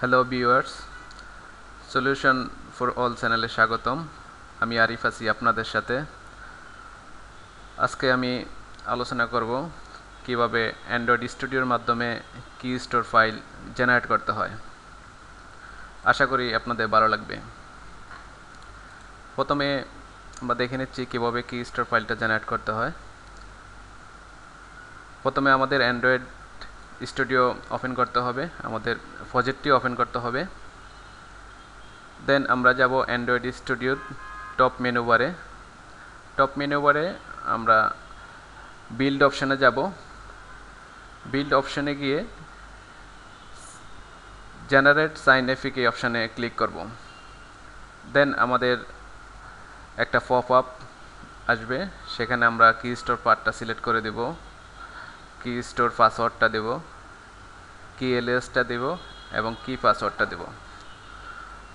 Hello viewers, solution for all চ্যানেলে স্বাগতম। আমি আরিফ আছি আপনাদের সাথে। আজকে আমি আলোচনা করব কিভাবে অ্যান্ড্রয়েড স্টুডিওর মাধ্যমে কি স্টোর ফাইল জেনারেট করতে হয়। আশা করি আপনাদের ভালো লাগবে। প্রথমে আমরা দেখে নিচ্ছি কিভাবে কি স্টোর ফাইলটা জেনারেট করতে হয়। প্রথমে আমাদের অ্যান্ড্রয়েড স্টুডিও ওপেন করতে হবে, আমাদের প্রজেক্টটি ওপেন করতে হবে। দেন আমরা যাব অ্যান্ড্রয়েড স্টুডিওর টপ মেনু বারে আমরা বিল্ড অপশানে যাব। বিল্ড অপশানে গিয়ে জেনারেট সাইন এফিকে অপশানে ক্লিক করব। দেন আমাদের একটা পপ আপ আসবে, সেখানে আমরা কি স্টোর পার্টটা সিলেক্ট করে দেব, কি স্টোর পাসওয়ার্ডটা দেব, কি এলিয়াসটা দেব এবং কি পাসওয়ার্ডটা দেব।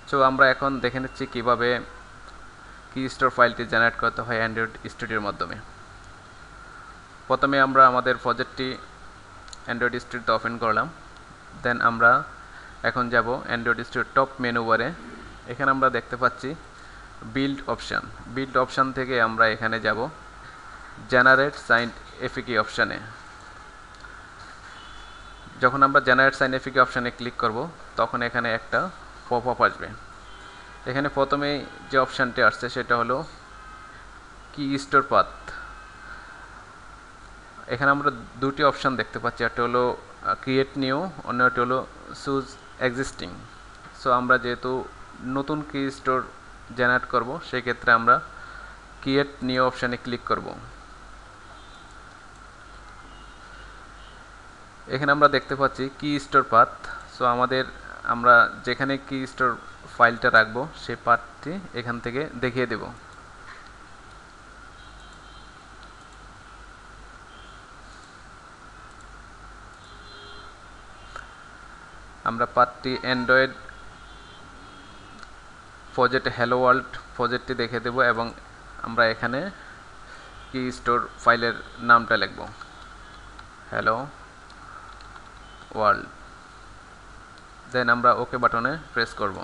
সো আমরা এখন দেখে নিচ্ছি কীভাবে কি স্টোর ফাইলটি জেনারেট করতে হয় অ্যান্ড্রয়েড স্টুডিওর মাধ্যমে। প্রথমে আমরা আমাদের প্রজেক্টটি অ্যান্ড্রয়েড স্টুডিওতে ওপেন করলাম। দেন আমরা এখন যাব অ্যান্ড্রয়েড স্টুডিওর টপ মেনু বারে। এখানে আমরা দেখতে পাচ্ছি বিল্ড অপশান থেকে আমরা এখানে যাব জেনারেট সাইন এফিকে অপশানে। যখন আমরা জেনারেট সাইন এফিকে অপশানে ক্লিক করব তখন এখানে একটা পপ আপ আসবে। এখানে প্রথমেই যে অপশানটি আসছে সেটা হলো কি স্টোর পাথ। এখানে আমরা দুটি অপশান দেখতে পাচ্ছি, একটা হলো ক্রিয়েট নিউ, অন্যটি হলো চুজ এক্সিস্টিং। সো আমরা যেহেতু নতুন কি স্টোর জেনারেট করব, সেক্ষেত্রে আমরা ক্রিয়েট নিউ অপশানে ক্লিক করব। এখানে আমরা দেখতে পাচ্ছি কি স্টোর পাথ। সো আমরা যেখানে কি স্টোর ফাইলটা রাখবো সেই পাথটি এখান থেকে দেখিয়ে দেব। আমরা পাথটি অ্যান্ড্রয়েড প্রজেক্ট হ্যালো ওয়ার্ল্ড প্রজেক্টটি দেখে দেব এবং আমরা এখানে কি স্টোর ফাইলের নামটা লিখব, হ্যালো ওয়ার্ল্ড। দেন আমরা ওকে বাটনে প্রেস করব।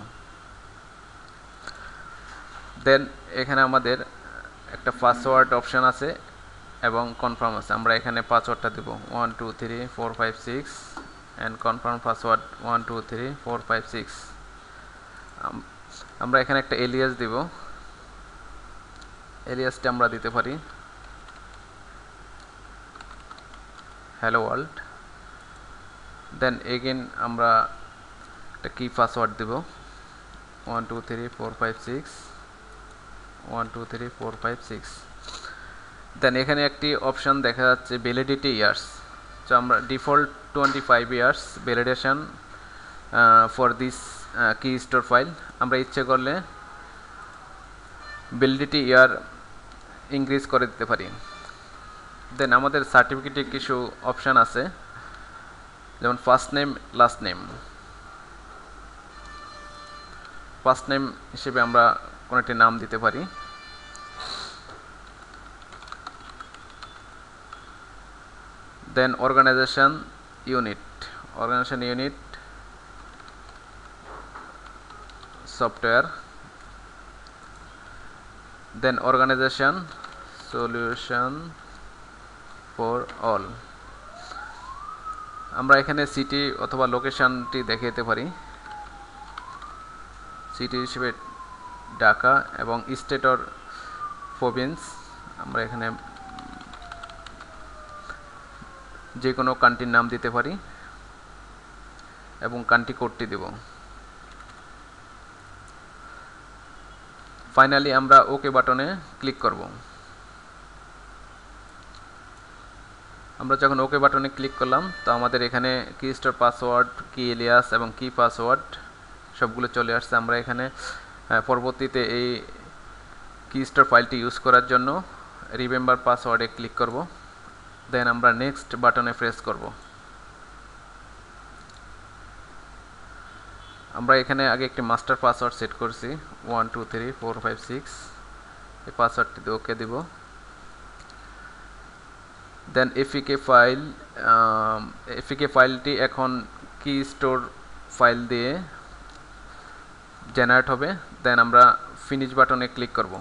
দেন এখানে আমাদের একটা পাসওয়ার্ড অপশান আছে এবং কনফার্ম আছে। আমরা এখানে পাসওয়ার্ডটা দেব 123456 অ্যান্ড কনফার্ম পাসওয়ার্ড 123456। আমরা এখানে একটা এলিয়াস দিব, এলিয়াসটা আমরা দিতে পারি হ্যালো ওয়ার্ল্ড। দেন এগেন আমরা একটা কি পাসওয়ার্ড দেব 123456। দেন এখানে একটি অপশান দেখা যাচ্ছে ভ্যালিডিটি ইয়ার্স। তো আমরা default 25 years validation for this কি স্টোর ফাইল। আমরা ইচ্ছে করলে ভ্যালিডিটি ইয়ার ইনক্রিজ করে দিতে পারি। দেন আমাদের সার্টিফিকেটে কিছু অপশান আছে, যেমন first name last name. First name হিসেবে আমরা কোনো একটি নাম দিতে পারি। Then organization unit software. Then organization solution for all. আমরা এখানে সিটি অথবা লোকেশনটি দেখে দিতে পারি। সিটি হিসেবে ঢাকা এবং স্টেট অর প্রভিন্স আমরা এখানে যে কোনো কান্ট্রির নাম দিতে পারি এবং কান্ট্রি কোডটি দেব। ফাইনালি আমরা ওকে বাটনে ক্লিক করব। আমরা যখন ওকে বাটনে ক্লিক করলাম তো আমাদের এখানে কি স্টোর পাসওয়ার্ড, কি এলিয়াস এবং কি পাসওয়ার্ড সবগুলো চলে আসছে। আমরা এখানে পরবর্তীতে এই কি স্টোর ফাইলটি ইউজ করার জন্য রিমেম্বার পাসওয়ার্ডে ক্লিক করব। দেন আমরা নেক্সট বাটনে প্রেস করব। আমরা এখানে আগে একটি মাস্টার পাসওয়ার্ড সেট করছি 123456। এই পাসওয়ার্ডটি ওকে দিব। দেন এফিকে ফাইলটি এখন কি স্টোর ফাইল দিয়ে জেনারেট হবে। দেন আমরা ফিনিশ বাটনে ক্লিক করব।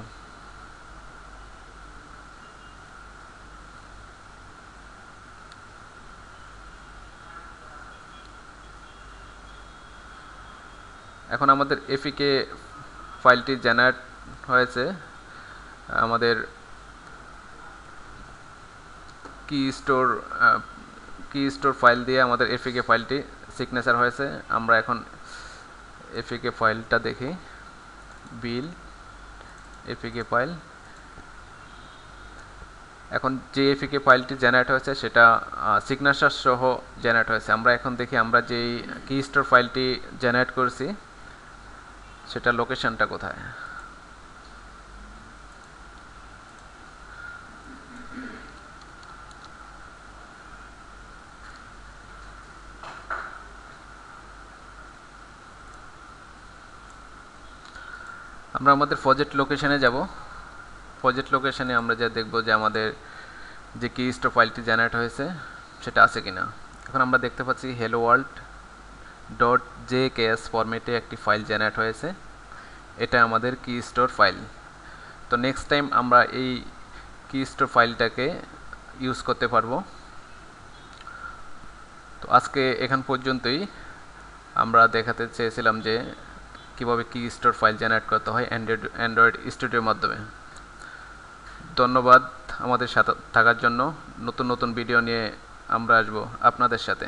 এখন আমাদের এফিকে ফাইলটি জেনারেট হয়েছে। আমাদের কি স্টোর ফাইল দিয়ে আমাদের এফিকে ফাইলটি সিগনেচার হয়েছে। আমরা এখন এফিকে ফাইলটা দেখি, বিল এফিকে ফাইল। এখন যে এফিকে ফাইলটি জেনারেট হয়েছে সেটা সিগনেচার সহ জেনারেট হয়েছে। আমরা এখন দেখি আমরা যেই কি স্টোর ফাইলটি জেনারেট করছি সেটা লোকেশনটা কোথায়। আমরা আমাদের প্রজেক্ট লোকেশনে যাব। প্রজেক্ট লোকেশনে আমরা যা দেখব যে আমাদের যে কি স্টোর ফাইলটি জেনারেট হয়েছে সেটা আছে কিনা। এখন আমরা দেখতে পাচ্ছি hello world .jks ফরম্যাটে একটি ফাইল জেনারেট হয়েছে। এটা আমাদের কি স্টোর ফাইল। তো নেক্সট টাইম আমরা এই কি স্টোর ফাইলটাকে ইউজ করতে পারবো। তো আজকে এখান পর্যন্তই। আমরা দেখাতে চেয়েছিলাম যে কিভাবে কি স্টোর ফাইল জেনারেট করতে হয় অ্যান্ড্রয়েড স্টুডিওর মাধ্যমে। ধন্যবাদ আমাদের সাথে থাকার জন্য। নতুন নতুন ভিডিও নিয়ে আমরা আসবো আপনাদের সাথে।